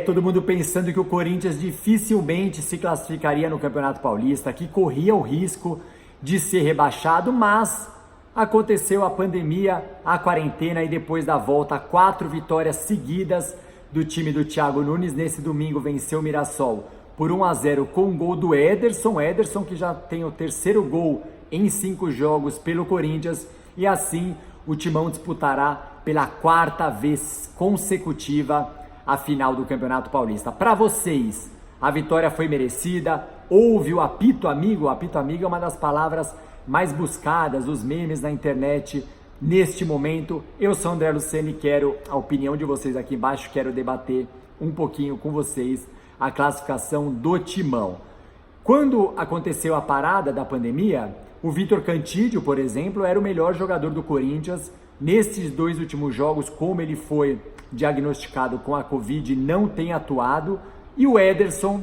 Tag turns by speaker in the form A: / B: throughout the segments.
A: Todo mundo pensando que o Corinthians dificilmente se classificaria no Campeonato Paulista, que corria o risco de ser rebaixado, mas aconteceu a pandemia, a quarentena e depois da volta, 4 vitórias seguidas do time do Thiago Nunes. Nesse domingo venceu o Mirassol por 1-0 com o gol do Ederson que já tem o terceiro gol em 5 jogos pelo Corinthians, e assim o Timão disputará pela 4ª vez consecutiva a final do Campeonato Paulista. Para vocês, a vitória foi merecida? Houve o apito amigo? O apito amigo é uma das palavras mais buscadas, os memes na internet neste momento. Eu sou André Lucena e quero a opinião de vocês aqui embaixo, quero debater um pouquinho com vocês a classificação do Timão. Quando aconteceu a parada da pandemia, o Vitor Cantídio, por exemplo, era o melhor jogador do Corinthians. Nesses 2 últimos jogos, como ele foi diagnosticado com a Covid, não tem atuado, e o Ederson,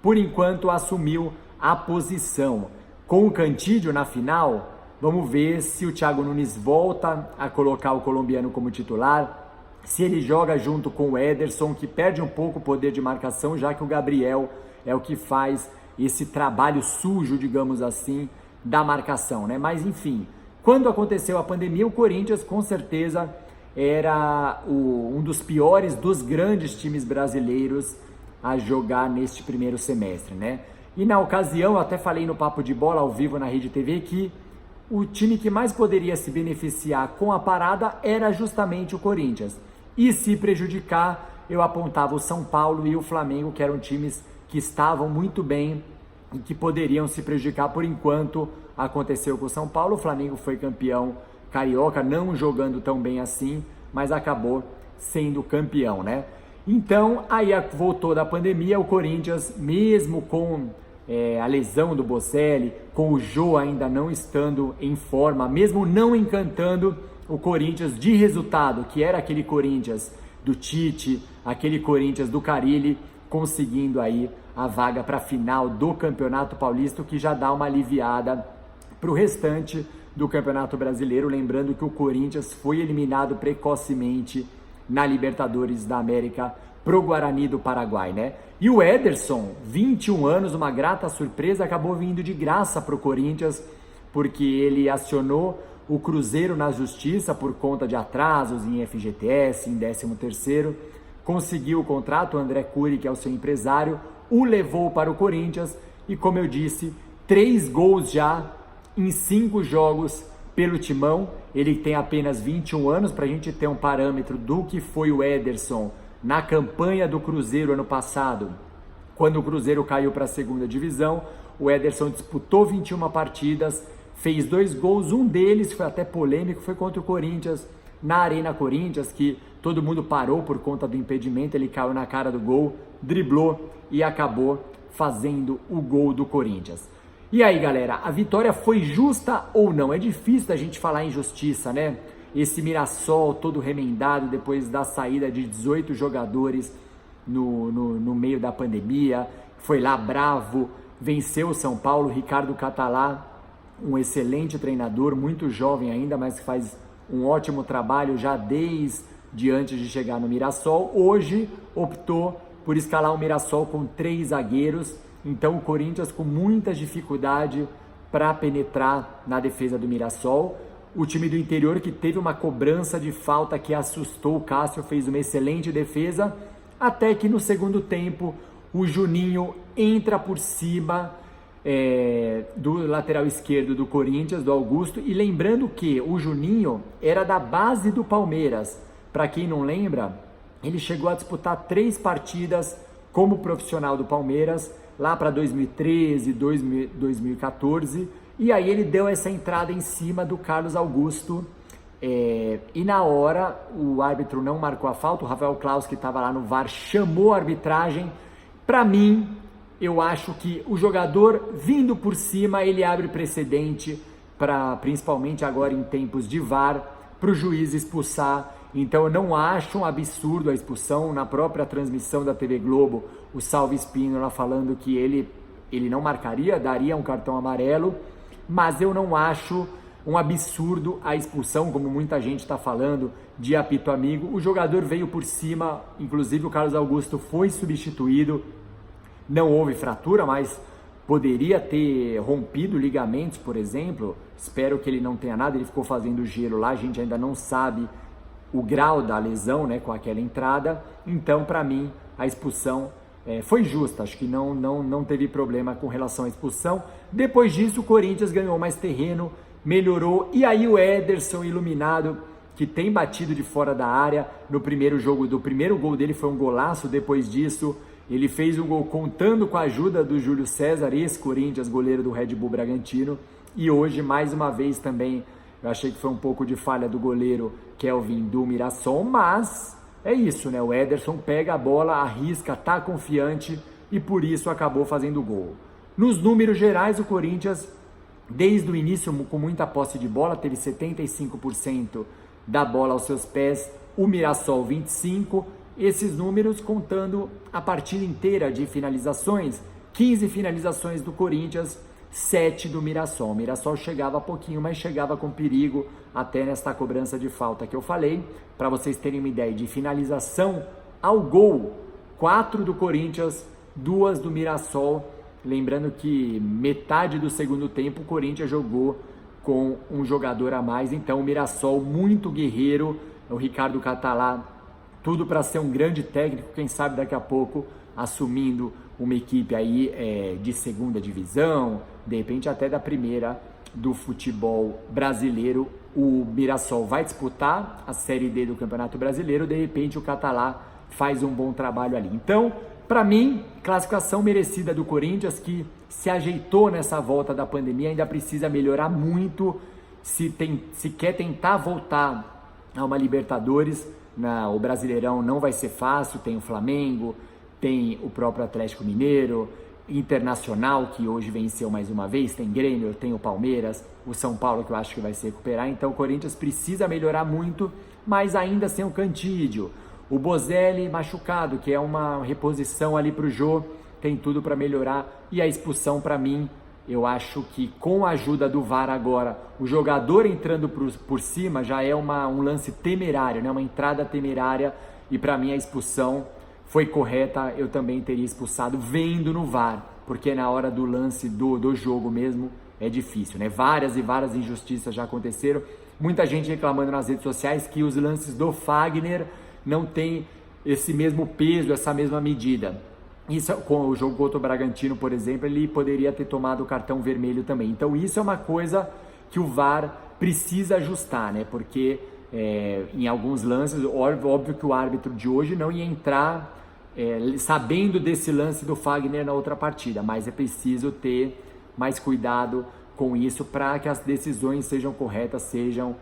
A: por enquanto, assumiu a posição. Com o Cantídio na final, vamos ver se o Thiago Nunes volta a colocar o colombiano como titular, se ele joga junto com o Ederson, que perde um pouco o poder de marcação, já que o Gabriel é o que faz esse trabalho sujo, digamos assim, da marcação, né? Mas enfim, quando aconteceu a pandemia, o Corinthians com certeza era um dos piores dos grandes times brasileiros a jogar neste primeiro semestre, né? E na ocasião, eu até falei no Papo de Bola ao vivo na Rede TV que o time que mais poderia se beneficiar com a parada era justamente o Corinthians. E se prejudicar, eu apontava o São Paulo e o Flamengo, que eram times que estavam muito bem e que poderiam se prejudicar. Por enquanto, aconteceu com o São Paulo. O Flamengo foi campeão carioca, não jogando tão bem assim, mas acabou sendo campeão, né? Então, aí voltou da pandemia, o Corinthians, mesmo com a lesão do Bocelli, com o Jô ainda não estando em forma, mesmo não encantando, o Corinthians de resultado, que era aquele Corinthians do Tite, aquele Corinthians do Carille, conseguindo aí a vaga para a final do Campeonato Paulista, o que já dá uma aliviada para o restante do Campeonato Brasileiro. Lembrando que o Corinthians foi eliminado precocemente na Libertadores da América pro Guarani do Paraguai, né? E o Ederson, 21 anos, uma grata surpresa, acabou vindo de graça pro Corinthians, porque ele acionou o Cruzeiro na justiça por conta de atrasos em FGTS, em 13º, conseguiu o contrato, o André Cury, que é o seu empresário, o levou para o Corinthians e, como eu disse, 3 gols já em 5 jogos pelo Timão. Ele tem apenas 21 anos, para a gente ter um parâmetro do que foi o Ederson na campanha do Cruzeiro ano passado, quando o Cruzeiro caiu para a 2ª divisão. O Ederson disputou 21 partidas, fez 2 gols, um deles foi até polêmico, foi contra o Corinthians, na Arena Corinthians, que todo mundo parou por conta do impedimento. Ele caiu na cara do gol, driblou e acabou fazendo o gol do Corinthians. E aí, galera, a vitória foi justa ou não? É difícil da gente falar em justiça, né? Esse Mirassol todo remendado depois da saída de 18 jogadores no meio da pandemia, foi lá bravo, venceu o São Paulo. Ricardo Catalá, um excelente treinador, muito jovem ainda, mas que faz um ótimo trabalho já desde antes de chegar no Mirassol. Hoje optou por escalar o Mirassol com 3 zagueiros, então o Corinthians com muita dificuldade para penetrar na defesa do Mirassol. O time do interior, que teve uma cobrança de falta que assustou o Cássio, fez uma excelente defesa, até que no segundo tempo o Juninho entra por cima do lateral esquerdo do Corinthians, do Augusto. E lembrando que o Juninho era da base do Palmeiras. Para quem não lembra, ele chegou a disputar 3 partidas como profissional do Palmeiras, lá para 2013, 2014, e aí ele deu essa entrada em cima do Carlos Augusto, e na hora o árbitro não marcou a falta. O Rafael Claus, que estava lá no VAR, chamou a arbitragem. Para mim, eu acho que o jogador vindo por cima, ele abre precedente, principalmente agora em tempos de VAR, para o juiz expulsar. Então eu não acho um absurdo a expulsão. Na própria transmissão da TV Globo, o Salve Espínola falando que ele não marcaria, daria um cartão amarelo, mas eu não acho um absurdo a expulsão, como muita gente está falando, de apito amigo. O jogador veio por cima, inclusive o Carlos Augusto foi substituído, não houve fratura, mas poderia ter rompido ligamentos, por exemplo. Espero que ele não tenha nada, ele ficou fazendo gelo lá, a gente ainda não sabe o grau da lesão, né, com aquela entrada. Então, para mim, a expulsão foi justa, acho que não teve problema com relação à expulsão. Depois disso, o Corinthians ganhou mais terreno, melhorou, e aí o Ederson, iluminado, que tem batido de fora da área no primeiro jogo, do primeiro gol dele foi um golaço. Depois disso, ele fez um gol contando com a ajuda do Júlio César, ex-Corinthians, goleiro do Red Bull Bragantino, e hoje, mais uma vez também, eu achei que foi um pouco de falha do goleiro Kelvin do Mirassol, mas é isso, né? O Ederson pega a bola, arrisca, tá confiante e por isso acabou fazendo gol. Nos números gerais, o Corinthians, desde o início, com muita posse de bola, teve 75% da bola aos seus pés, o Mirassol 25%, esses números contando a partida inteira de finalizações, 15 finalizações do Corinthians, 7 do Mirassol. O Mirassol chegava pouquinho, mas chegava com perigo até nesta cobrança de falta que eu falei. Para vocês terem uma ideia de finalização ao gol, 4 do Corinthians, 2 do Mirassol. Lembrando que metade do segundo tempo o Corinthians jogou com um jogador a mais, então o Mirassol muito guerreiro, o Ricardo Catalá, tudo para ser um grande técnico, quem sabe daqui a pouco assumindo uma equipe aí de segunda divisão, de repente até da primeira do futebol brasileiro. O Mirassol vai disputar a Série D do Campeonato Brasileiro, de repente o Catalá faz um bom trabalho ali. Então, para mim, classificação merecida do Corinthians, que se ajeitou nessa volta da pandemia, ainda precisa melhorar muito, se quer tentar voltar a uma Libertadores. O Brasileirão não vai ser fácil, tem o Flamengo, tem o próprio Atlético Mineiro, Internacional, que hoje venceu mais uma vez, tem Grêmio, tem o Palmeiras, o São Paulo, que eu acho que vai se recuperar. Então o Corinthians precisa melhorar muito, mas ainda sem o Cantídio. O Bozelli machucado, que é uma reposição ali para o Jô, tem tudo para melhorar. E a expulsão, para mim, eu acho que com a ajuda do VAR agora, o jogador entrando por cima já é um lance temerário, né? Uma entrada temerária, e para mim a expulsão foi correta. Eu também teria expulsado vendo no VAR, porque na hora do lance do jogo mesmo é difícil, né? Várias e várias injustiças já aconteceram. Muita gente reclamando nas redes sociais que os lances do Fagner não tem esse mesmo peso, essa mesma medida. Isso, com o jogo contra o Bragantino, por exemplo, ele poderia ter tomado o cartão vermelho também. Então isso é uma coisa que o VAR precisa ajustar, né? Porque em alguns lances, óbvio que o árbitro de hoje não ia entrar sabendo desse lance do Fagner na outra partida, mas é preciso ter mais cuidado com isso para que as decisões sejam corretas, sejam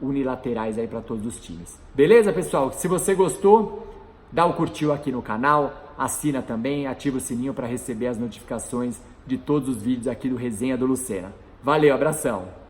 A: unilaterais aí para todos os times. Beleza, pessoal? Se você gostou, dá o curtiu aqui no canal, assina também, ativa o sininho para receber as notificações de todos os vídeos aqui do Resenha do Lucena. Valeu, abração!